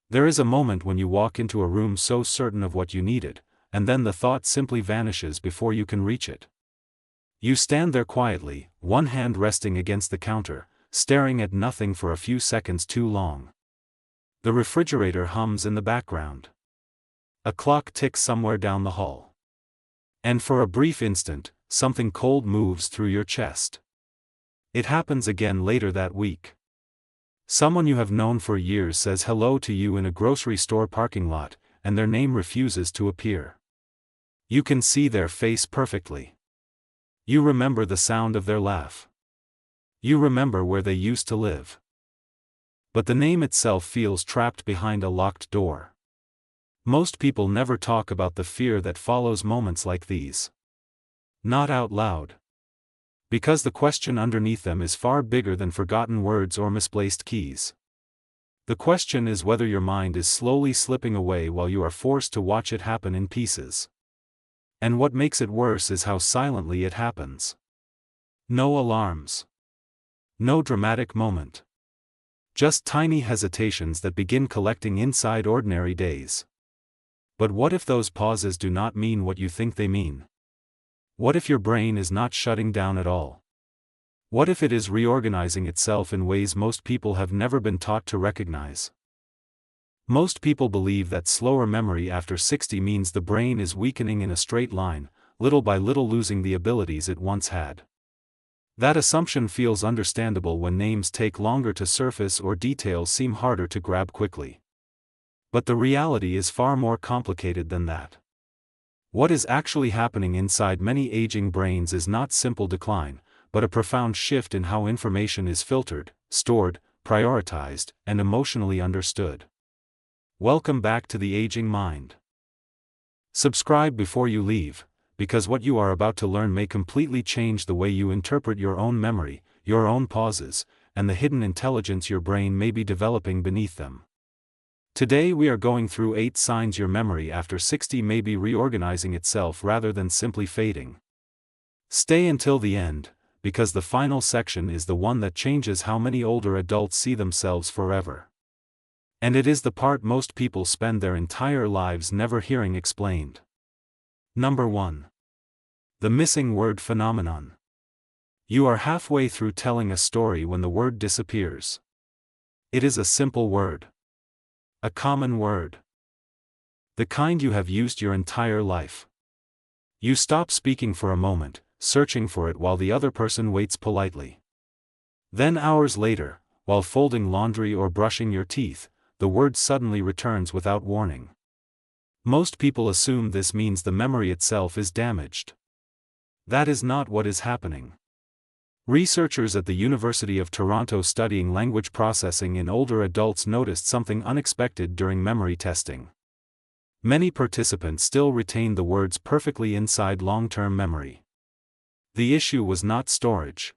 There is a moment when you walk into a room so certain of what you needed, and then the thought simply vanishes before you can reach it. You stand there quietly, one hand resting against the counter, staring at nothing for a few seconds too long. The refrigerator hums in the background. A clock ticks somewhere down the hall. And for a brief instant, something cold moves through your chest. It happens again later that week. Someone you have known for years says hello to you in a grocery store parking lot, and their name refuses to appear. You can see their face perfectly. You remember the sound of their laugh. You remember where they used to live. But the name itself feels trapped behind a locked door. Most people never talk about the fear that follows moments like these. Not out loud. Because the question underneath them is far bigger than forgotten words or misplaced keys. The question is whether your mind is slowly slipping away while you are forced to watch it happen in pieces. And what makes it worse is how silently it happens. No alarms. No dramatic moment. Just tiny hesitations that begin collecting inside ordinary days. But what if those pauses do not mean what you think they mean? What if your brain is not shutting down at all? What if it is reorganizing itself in ways most people have never been taught to recognize? Most people believe that slower memory after 60 means the brain is weakening in a straight line, little by little losing the abilities it once had. That assumption feels understandable when names take longer to surface or details seem harder to grab quickly. But the reality is far more complicated than that. What is actually happening inside many aging brains is not simple decline, but a profound shift in how information is filtered, stored, prioritized, and emotionally understood. Welcome back to the Aging Mind. Subscribe before you leave, because what you are about to learn may completely change the way you interpret your own memory, your own pauses, and the hidden intelligence your brain may be developing beneath them. Today we are going through 8 signs your memory after 60 may be reorganizing itself rather than simply fading. Stay until the end, because the final section is the one that changes how many older adults see themselves forever. And it is the part most people spend their entire lives never hearing explained. Number 1. The missing word phenomenon. You are halfway through telling a story when the word disappears. It is a simple word. A common word. The kind you have used your entire life. You stop speaking for a moment, searching for it while the other person waits politely. Then hours later, while folding laundry or brushing your teeth, the word suddenly returns without warning. Most people assume this means the memory itself is damaged. That is not what is happening. Researchers at the University of Toronto studying language processing in older adults noticed something unexpected during memory testing. Many participants still retained the words perfectly inside long-term memory. The issue was not storage.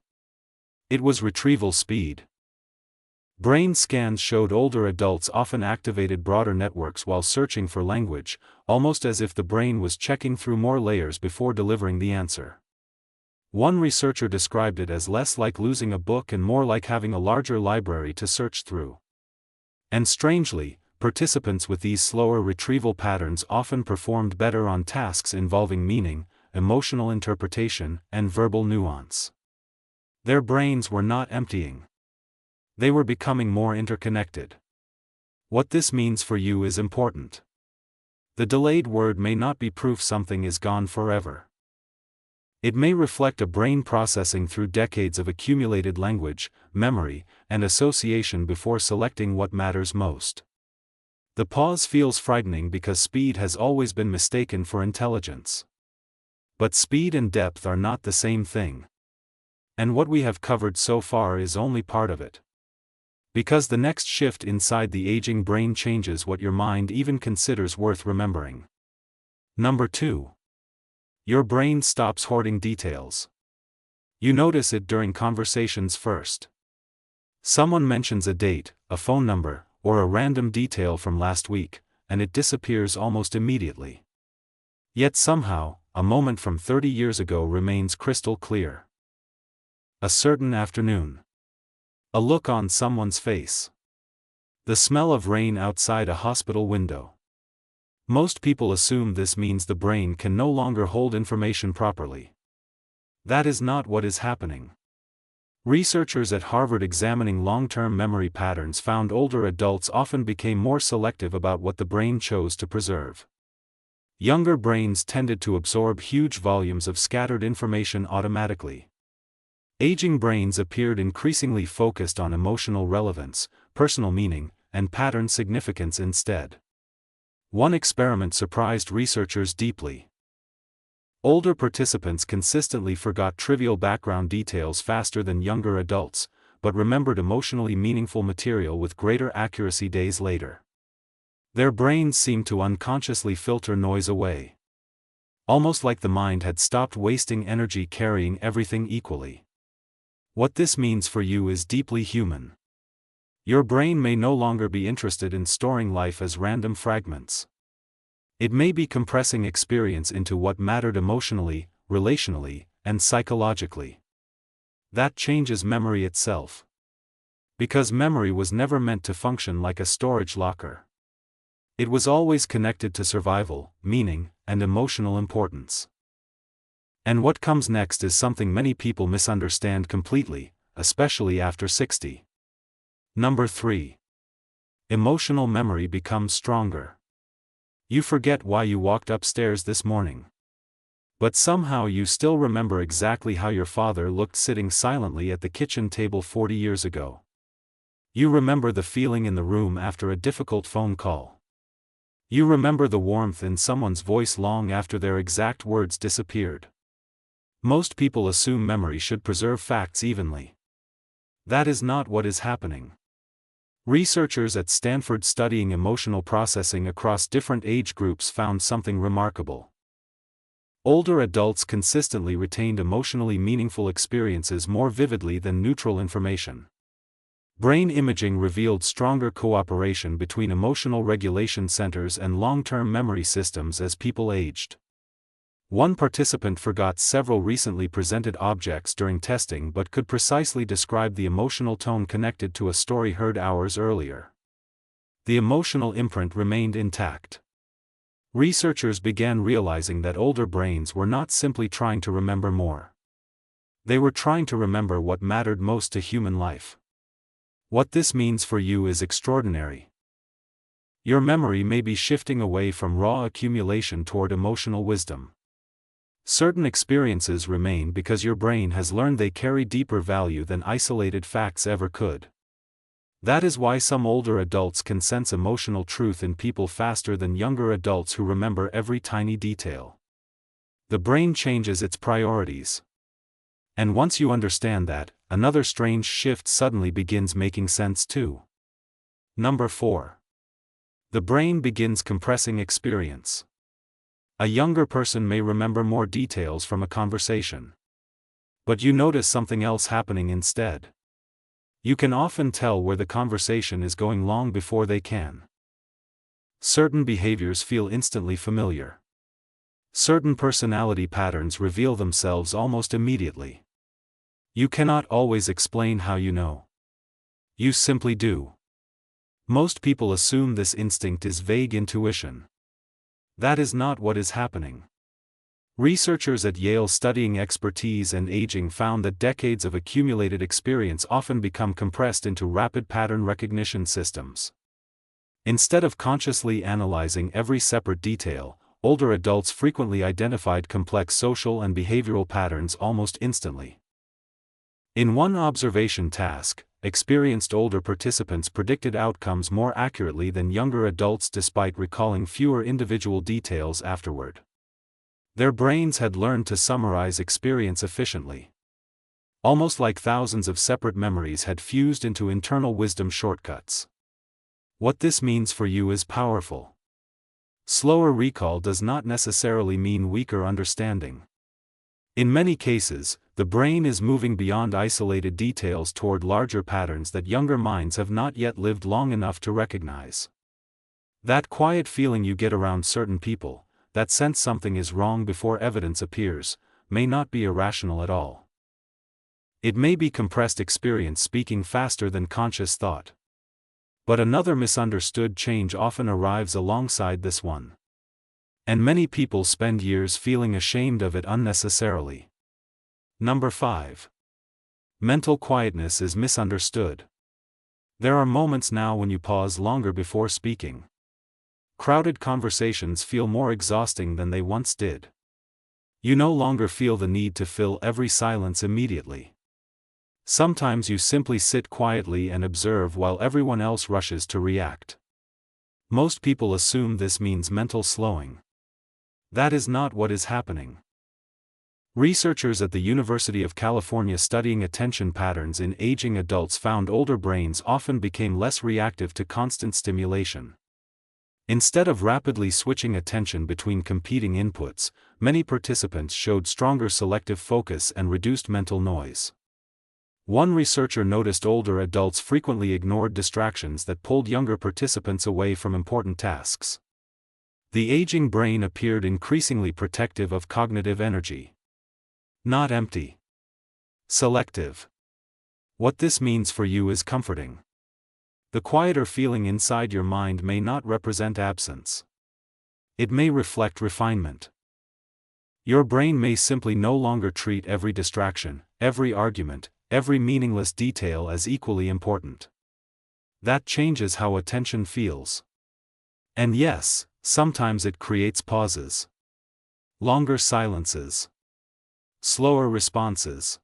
It was retrieval speed. Brain scans showed older adults often activated broader networks while searching for language, almost as if the brain was checking through more layers before delivering the answer. One researcher described it as less like losing a book and more like having a larger library to search through. And strangely, participants with these slower retrieval patterns often performed better on tasks involving meaning, emotional interpretation, and verbal nuance. Their brains were not emptying. They were becoming more interconnected. What this means for you is important. The delayed word may not be proof something is gone forever. It may reflect a brain processing through decades of accumulated language, memory, and association before selecting what matters most. The pause feels frightening because speed has always been mistaken for intelligence. But speed and depth are not the same thing. And what we have covered so far is only part of it. Because the next shift inside the aging brain changes what your mind even considers worth remembering. Number 2. Your brain stops hoarding details. You notice it during conversations first. Someone mentions a date, a phone number, or a random detail from last week, and it disappears almost immediately. Yet somehow, a moment from 30 years ago remains crystal clear. A certain afternoon. A look on someone's face. The smell of rain outside a hospital window. Most people assume this means the brain can no longer hold information properly. That is not what is happening. Researchers at Harvard examining long-term memory patterns found older adults often became more selective about what the brain chose to preserve. Younger brains tended to absorb huge volumes of scattered information automatically. Aging brains appeared increasingly focused on emotional relevance, personal meaning, and pattern significance instead. One experiment surprised researchers deeply. Older participants consistently forgot trivial background details faster than younger adults, but remembered emotionally meaningful material with greater accuracy days later. Their brains seemed to unconsciously filter noise away. Almost like the mind had stopped wasting energy carrying everything equally. What this means for you is deeply human. Your brain may no longer be interested in storing life as random fragments. It may be compressing experience into what mattered emotionally, relationally, and psychologically. That changes memory itself. Because memory was never meant to function like a storage locker. It was always connected to survival, meaning, and emotional importance. And what comes next is something many people misunderstand completely, especially after 60. Number 3. Emotional memory becomes stronger. You forget why you walked upstairs this morning. But somehow you still remember exactly how your father looked sitting silently at the kitchen table 40 years ago. You remember the feeling in the room after a difficult phone call. You remember the warmth in someone's voice long after their exact words disappeared. Most people assume memory should preserve facts evenly. That is not what is happening. Researchers at Stanford studying emotional processing across different age groups found something remarkable. Older adults consistently retained emotionally meaningful experiences more vividly than neutral information. Brain imaging revealed stronger cooperation between emotional regulation centers and long-term memory systems as people aged. One participant forgot several recently presented objects during testing but could precisely describe the emotional tone connected to a story heard hours earlier. The emotional imprint remained intact. Researchers began realizing that older brains were not simply trying to remember more. They were trying to remember what mattered most to human life. What this means for you is extraordinary. Your memory may be shifting away from raw accumulation toward emotional wisdom. Certain experiences remain because your brain has learned they carry deeper value than isolated facts ever could. That is why some older adults can sense emotional truth in people faster than younger adults who remember every tiny detail. The brain changes its priorities. And once you understand that, another strange shift suddenly begins making sense too. Number 4. The brain begins compressing experience. A younger person may remember more details from a conversation. But you notice something else happening instead. You can often tell where the conversation is going long before they can. Certain behaviors feel instantly familiar. Certain personality patterns reveal themselves almost immediately. You cannot always explain how you know. You simply do. Most people assume this instinct is vague intuition. That is not what is happening. Researchers at Yale studying expertise and aging found that decades of accumulated experience often become compressed into rapid pattern recognition systems. Instead of consciously analyzing every separate detail, older adults frequently identified complex social and behavioral patterns almost instantly. In one observation task, experienced older participants predicted outcomes more accurately than younger adults despite recalling fewer individual details afterward. Their brains had learned to summarize experience efficiently. Almost like thousands of separate memories had fused into internal wisdom shortcuts. What this means for you is powerful. Slower recall does not necessarily mean weaker understanding. In many cases, the brain is moving beyond isolated details toward larger patterns that younger minds have not yet lived long enough to recognize. That quiet feeling you get around certain people, that sense something is wrong before evidence appears, may not be irrational at all. It may be compressed experience speaking faster than conscious thought. But another misunderstood change often arrives alongside this one. And many people spend years feeling ashamed of it unnecessarily. Number 5. Mental quietness is misunderstood. There are moments now when you pause longer before speaking. Crowded conversations feel more exhausting than they once did. You no longer feel the need to fill every silence immediately. Sometimes you simply sit quietly and observe while everyone else rushes to react. Most people assume this means mental slowing. That is not what is happening. Researchers at the University of California studying attention patterns in aging adults found older brains often became less reactive to constant stimulation. Instead of rapidly switching attention between competing inputs, many participants showed stronger selective focus and reduced mental noise. One researcher noticed older adults frequently ignored distractions that pulled younger participants away from important tasks. The aging brain appeared increasingly protective of cognitive energy. Not empty. Selective. What this means for you is comforting. The quieter feeling inside your mind may not represent absence. It may reflect refinement. Your brain may simply no longer treat every distraction, every argument, every meaningless detail as equally important. That changes how attention feels. And yes, sometimes it creates pauses. Longer silences. Slower responses.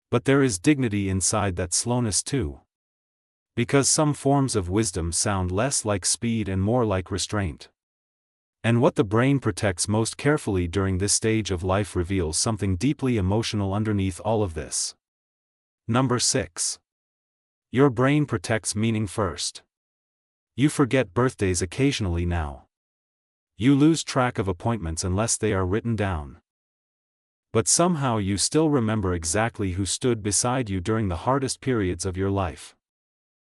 But there is dignity inside that slowness too. Because some forms of wisdom sound less like speed and more like restraint. And what the brain protects most carefully during this stage of life reveals something deeply emotional underneath all of this. Number 6. Your brain protects meaning first. You forget birthdays occasionally now. You lose track of appointments unless they are written down. But somehow you still remember exactly who stood beside you during the hardest periods of your life.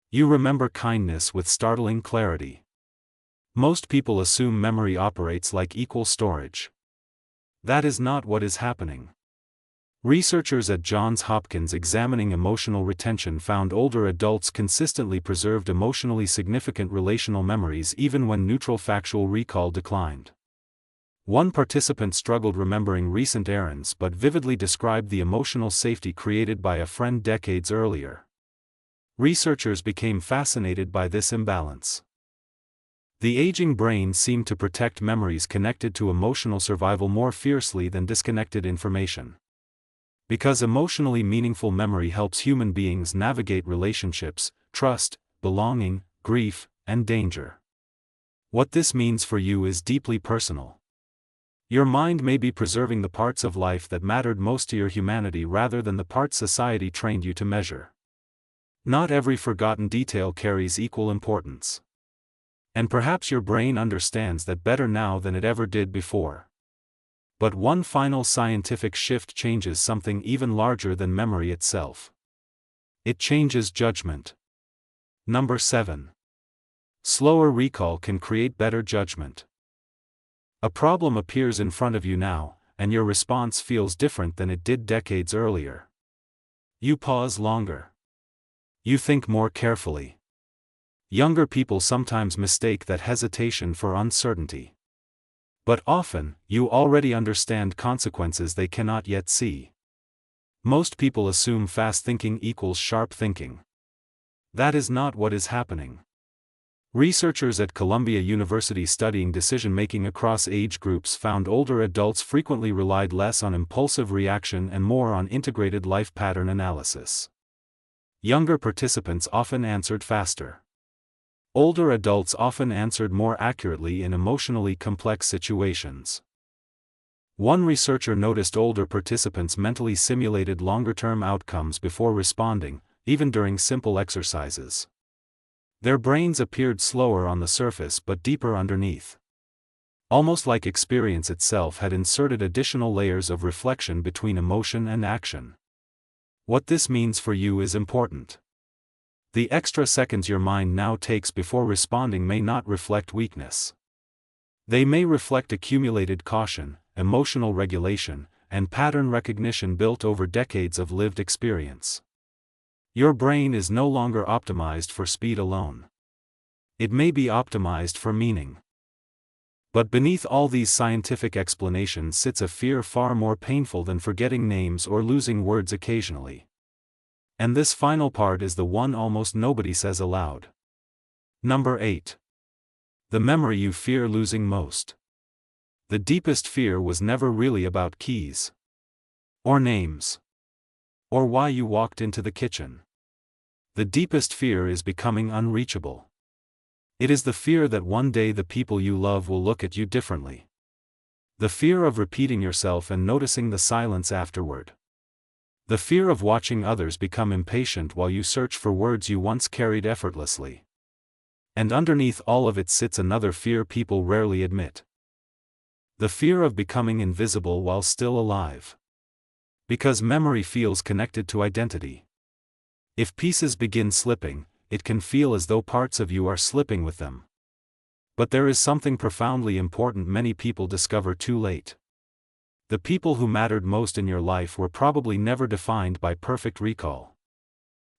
You remember kindness with startling clarity. Most people assume memory operates like equal storage. That is not what is happening. Researchers at Johns Hopkins examining emotional retention found older adults consistently preserved emotionally significant relational memories even when neutral factual recall declined. One participant struggled remembering recent errands but vividly described the emotional safety created by a friend decades earlier. Researchers became fascinated by this imbalance. The aging brain seemed to protect memories connected to emotional survival more fiercely than disconnected information. Because emotionally meaningful memory helps human beings navigate relationships, trust, belonging, grief, and danger. What this means for you is deeply personal. Your mind may be preserving the parts of life that mattered most to your humanity rather than the parts society trained you to measure. Not every forgotten detail carries equal importance. And perhaps your brain understands that better now than it ever did before. But one final scientific shift changes something even larger than memory itself. It changes judgment. Number 7. Slower recall can create better judgment. A problem appears in front of you now, and your response feels different than it did decades earlier. You pause longer. You think more carefully. Younger people sometimes mistake that hesitation for uncertainty. But often, you already understand consequences they cannot yet see. Most people assume fast thinking equals sharp thinking. That is not what is happening. Researchers at Columbia University studying decision-making across age groups found older adults frequently relied less on impulsive reaction and more on integrated life pattern analysis. Younger participants often answered faster. Older adults often answered more accurately in emotionally complex situations. One researcher noticed older participants mentally simulated longer-term outcomes before responding, even during simple exercises. Their brains appeared slower on the surface but deeper underneath. Almost like experience itself had inserted additional layers of reflection between emotion and action. What this means for you is important. The extra seconds your mind now takes before responding may not reflect weakness. They may reflect accumulated caution, emotional regulation, and pattern recognition built over decades of lived experience. Your brain is no longer optimized for speed alone. It may be optimized for meaning. But beneath all these scientific explanations sits a fear far more painful than forgetting names or losing words occasionally. And this final part is the one almost nobody says aloud. Number 8. The memory you fear losing most. The deepest fear was never really about keys, or names, or why you walked into the kitchen. The deepest fear is becoming unreachable. It is the fear that one day the people you love will look at you differently. The fear of repeating yourself and noticing the silence afterward. The fear of watching others become impatient while you search for words you once carried effortlessly. And underneath all of it sits another fear people rarely admit. The fear of becoming invisible while still alive. Because memory feels connected to identity. If pieces begin slipping, it can feel as though parts of you are slipping with them. But there is something profoundly important many people discover too late. The people who mattered most in your life were probably never defined by perfect recall.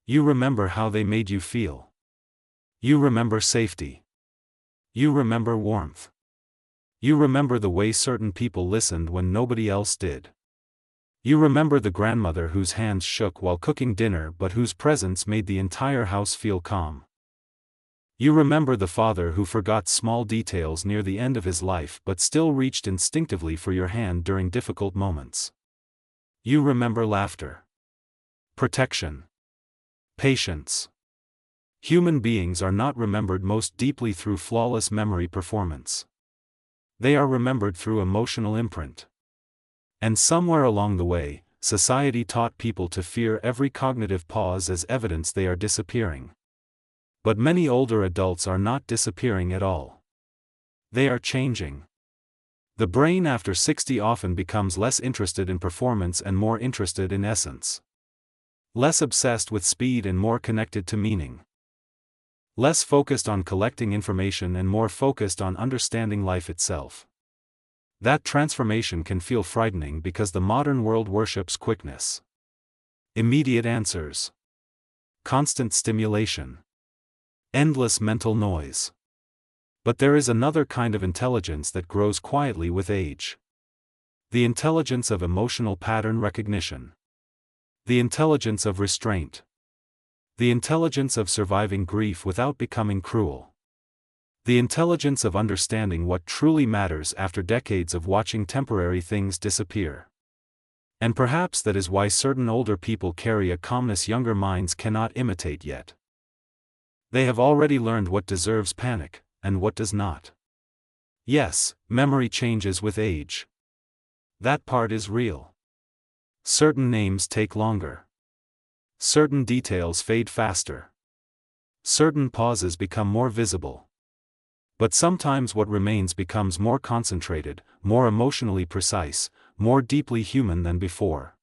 You remember how they made you feel. You remember safety. You remember warmth. You remember the way certain people listened when nobody else did. You remember the grandmother whose hands shook while cooking dinner but whose presence made the entire house feel calm. You remember the father who forgot small details near the end of his life but still reached instinctively for your hand during difficult moments. You remember laughter. Protection. Patience. Human beings are not remembered most deeply through flawless memory performance. They are remembered through emotional imprint. And somewhere along the way, society taught people to fear every cognitive pause as evidence they are disappearing. But many older adults are not disappearing at all. They are changing. The brain after 60 often becomes less interested in performance and more interested in essence. Less obsessed with speed and more connected to meaning. Less focused on collecting information and more focused on understanding life itself. That transformation can feel frightening because the modern world worships quickness. Immediate answers. Constant stimulation. Endless mental noise. But there is another kind of intelligence that grows quietly with age. The intelligence of emotional pattern recognition. The intelligence of restraint. The intelligence of surviving grief without becoming cruel. The intelligence of understanding what truly matters after decades of watching temporary things disappear. And perhaps that is why certain older people carry a calmness younger minds cannot imitate yet. They have already learned what deserves panic, and what does not. Yes, memory changes with age. That part is real. Certain names take longer. Certain details fade faster. Certain pauses become more visible. But sometimes what remains becomes more concentrated, more emotionally precise, more deeply human than before.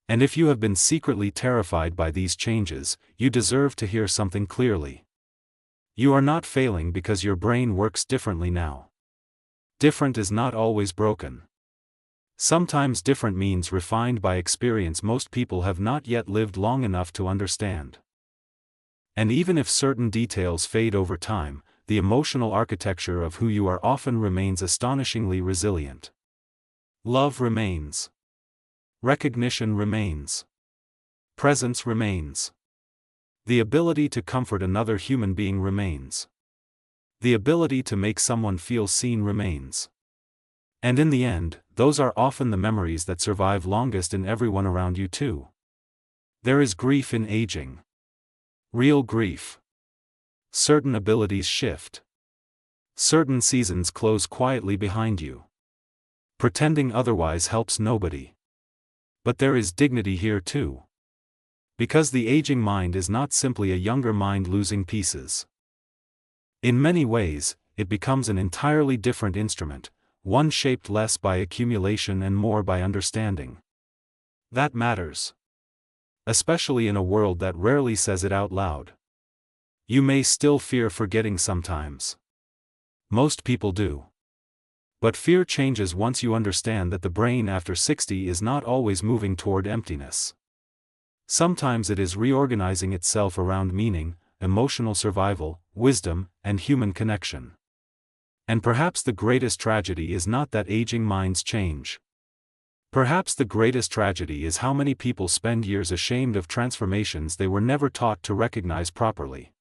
And if you have been secretly terrified by these changes, you deserve to hear something clearly. You are not failing because your brain works differently now. Different is not always broken. Sometimes different means refined by experience most people have not yet lived long enough to understand. And even if certain details fade over time, the emotional architecture of who you are often remains astonishingly resilient. Love remains. Recognition remains. Presence remains. The ability to comfort another human being remains. The ability to make someone feel seen remains. And in the end, those are often the memories that survive longest in everyone around you too. There is grief in aging. Real grief. Certain abilities shift. Certain seasons close quietly behind you. Pretending otherwise helps nobody. But there is dignity here too. Because the aging mind is not simply a younger mind losing pieces. In many ways, it becomes an entirely different instrument, one shaped less by accumulation and more by understanding. That matters. Especially in a world that rarely says it out loud. You may still fear forgetting sometimes. Most people do. But fear changes once you understand that the brain after 60 is not always moving toward emptiness. Sometimes it is reorganizing itself around meaning, emotional survival, wisdom, and human connection. And perhaps the greatest tragedy is not that aging minds change. Perhaps the greatest tragedy is how many people spend years ashamed of transformations they were never taught to recognize properly.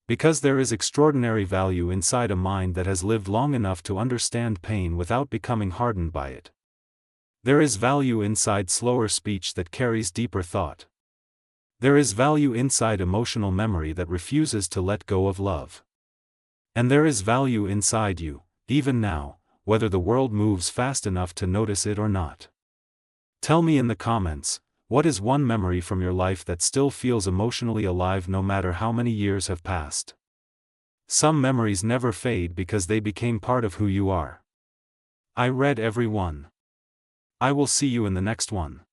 Because there is extraordinary value inside a mind that has lived long enough to understand pain without becoming hardened by it. There is value inside slower speech that carries deeper thought. There is value inside emotional memory that refuses to let go of love. And there is value inside you, even now, whether the world moves fast enough to notice it or not. Tell me in the comments, what is one memory from your life that still feels emotionally alive no matter how many years have passed? Some memories never fade because they became part of who you are. I read every one. I will see you in the next one.